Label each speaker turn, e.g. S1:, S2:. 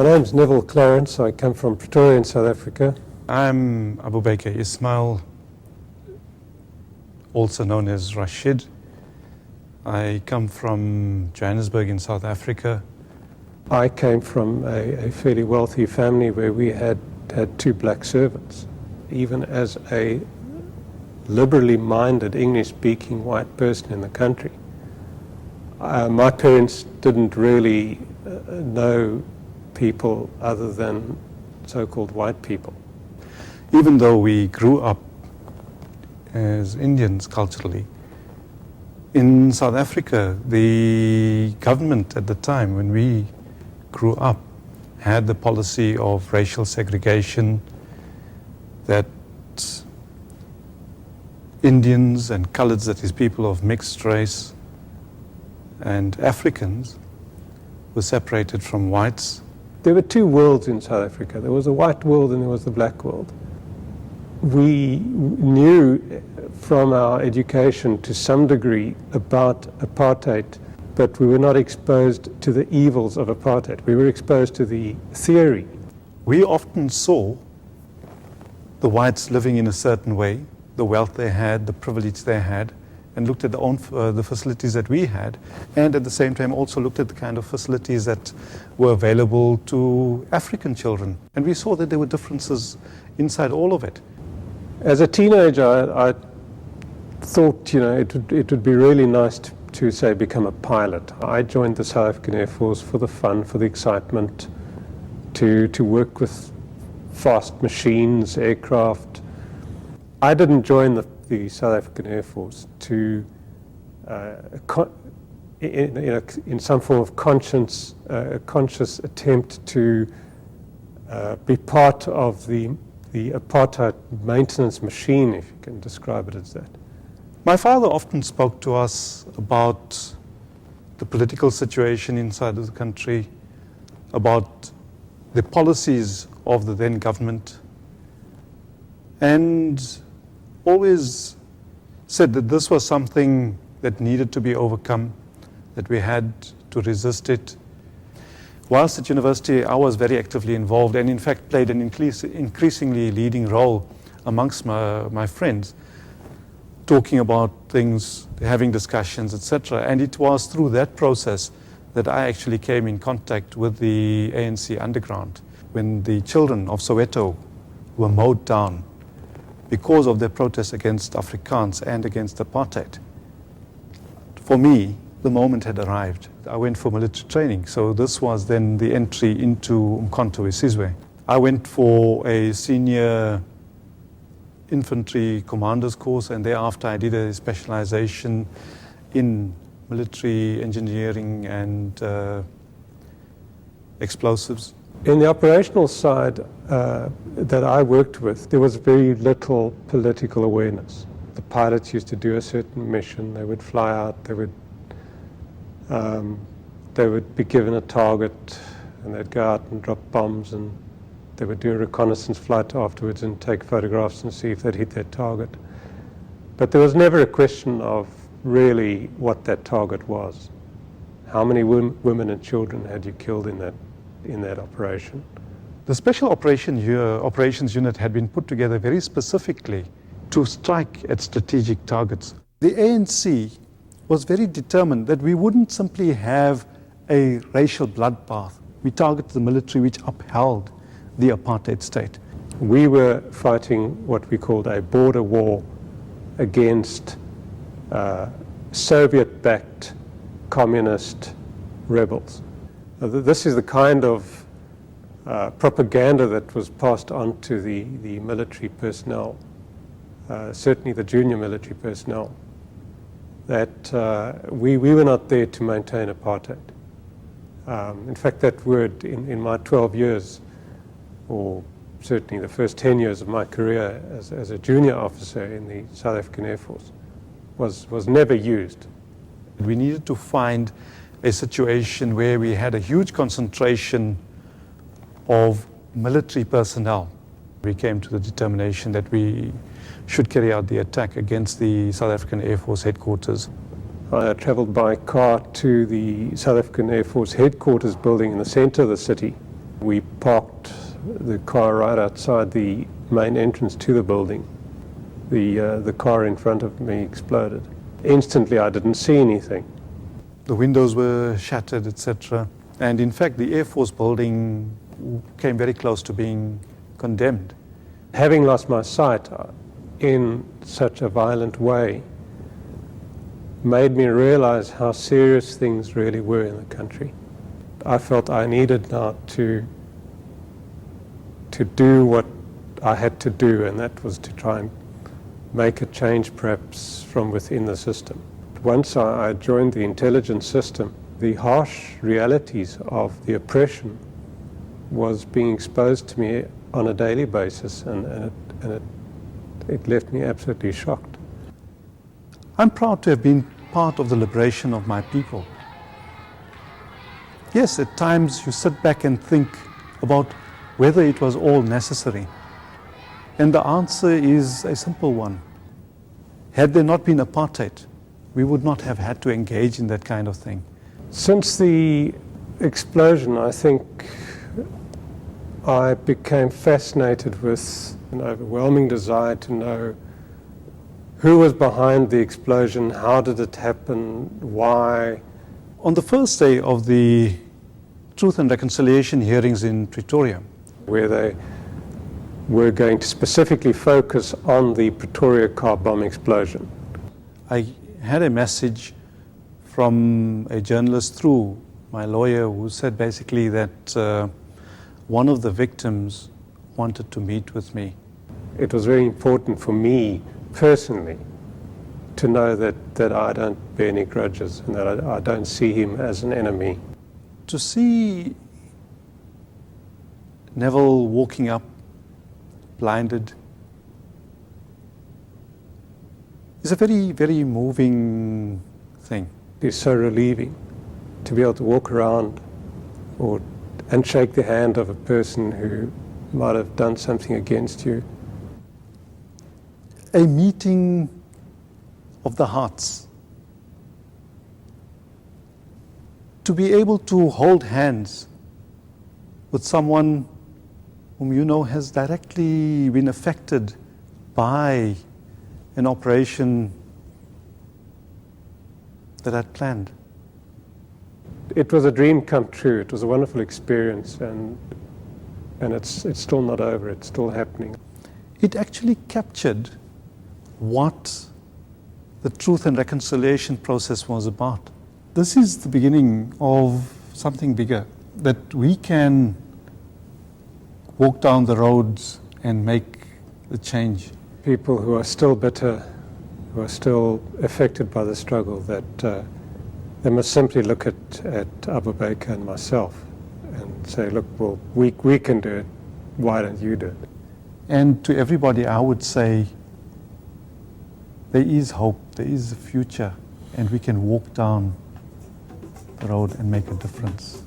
S1: My name's Neville Clarence. I come from Pretoria in South Africa.
S2: I'm Aboobaker Ismail, also known as Rashid. I come from Johannesburg in South Africa.
S1: I came from a fairly wealthy family where we had two black servants. Even as a liberally minded English-speaking white person in the country, my parents didn't really know people other than so-called white people.
S2: Even though we grew up as Indians culturally, in South Africa, the government at the time when we grew up had the policy of racial segregation, that Indians and coloureds, that is people of mixed race, and Africans were separated from whites.
S1: There were two worlds in South Africa. There was the white world and there was the black world. We knew from our education to some degree about apartheid, but we were not exposed to the evils of apartheid. We were exposed to the theory.
S2: We often saw the whites living in a certain way, the wealth they had, the privilege they had, and looked at the facilities that we had, and at the same time also looked at the kind of facilities that were available to African children. And we saw that there were differences inside all of it.
S1: As a teenager, I thought, it would be really nice to say, become a pilot. I joined the South African Air Force for the fun, for the excitement, to work with fast machines, aircraft. I didn't join the South African Air Force to, in some form of conscious attempt to be part of the apartheid maintenance machine, if you can describe it as that.
S2: My father often spoke to us about the political situation inside of the country, about the policies of the then government, and always said that this was something that needed to be overcome, that we had to resist it. Whilst at university, I was very actively involved and in fact played an increasingly leading role amongst my friends, talking about things, having discussions, etc. And it was through that process that I actually came in contact with the ANC underground. When the children of Soweto were mowed down because of their protests against Afrikaans and against apartheid, for me, the moment had arrived. I went for military training, so this was then the entry into Umkhonto weSizwe. I went for a senior infantry commander's course, and thereafter I did a specialization in military engineering and explosives.
S1: In the operational side that I worked with, there was very little political awareness. The pilots used to do a certain mission, they would fly out, they would be given a target, and they'd go out and drop bombs, and they would do a reconnaissance flight afterwards and take photographs and see if they'd hit their target. But there was never a question of really what that target was. How many women and children had you killed in that operation?
S2: The Special Operations Unit had been put together very specifically to strike at strategic targets. The ANC was very determined that we wouldn't simply have a racial bloodbath. We targeted the military which upheld the apartheid state.
S1: We were fighting what we called a border war against Soviet-backed communist rebels. This is the kind of propaganda that was passed on to the military personnel, certainly the junior military personnel, that we were not there to maintain apartheid. In fact, that word in my 12 years, or certainly the first 10 years of my career as a junior officer in the South African Air Force, was never used.
S2: We needed to find a situation where we had a huge concentration of military personnel. We came to the determination that we should carry out the attack against the South African Air Force headquarters.
S1: I traveled by car to the South African Air Force headquarters building in the center of the city, We parked the car right outside the main entrance to the building. The car in front of me exploded. Instantly, I didn't see anything.
S2: The windows were shattered, etc. And in fact, the Air Force building came very close to being condemned.
S1: Having lost my sight in such a violent way made me realize how serious things really were in the country. I felt I needed now to do what I had to do, and that was to try and make a change perhaps from within the system. Once I joined the intelligence system, the harsh realities of the oppression was being exposed to me on a daily basis, and it left me absolutely shocked.
S2: I'm proud to have been part of the liberation of my people. Yes, at times you sit back and think about whether it was all necessary. And the answer is a simple one. Had there not been apartheid, we would not have had to engage in that kind of thing.
S1: Since the explosion, I think I became fascinated with an overwhelming desire to know who was behind the explosion, how did it happen, why.
S2: On the first day of the Truth and Reconciliation hearings in Pretoria,
S1: where they were going to specifically focus on the Pretoria car bomb explosion,
S2: I had a message from a journalist through my lawyer who said basically that one of the victims wanted to meet with me.
S1: It was very important for me personally to know that I don't bear any grudges and that I don't see him as an enemy.
S2: To see Neville walking up blinded is a very, very moving thing.
S1: It's so relieving to be able to walk around and shake the hand of a person who might have done something against you.
S2: A meeting of the hearts. To be able to hold hands with someone whom you know has directly been affected by an operation that I'd planned.
S1: It was a dream come true. It was a wonderful experience, and it's still not over. It's still happening.
S2: It actually captured what the Truth and Reconciliation process was about. This is the beginning of something bigger, that we can walk down the roads and make the change.
S1: People who are still bitter, who are still affected by the struggle, that they must simply look at Aboobaker and myself and say, look, well, we can do it, why don't you do it?
S2: And to everybody I would say, there is hope, there is a future, and we can walk down the road and make a difference.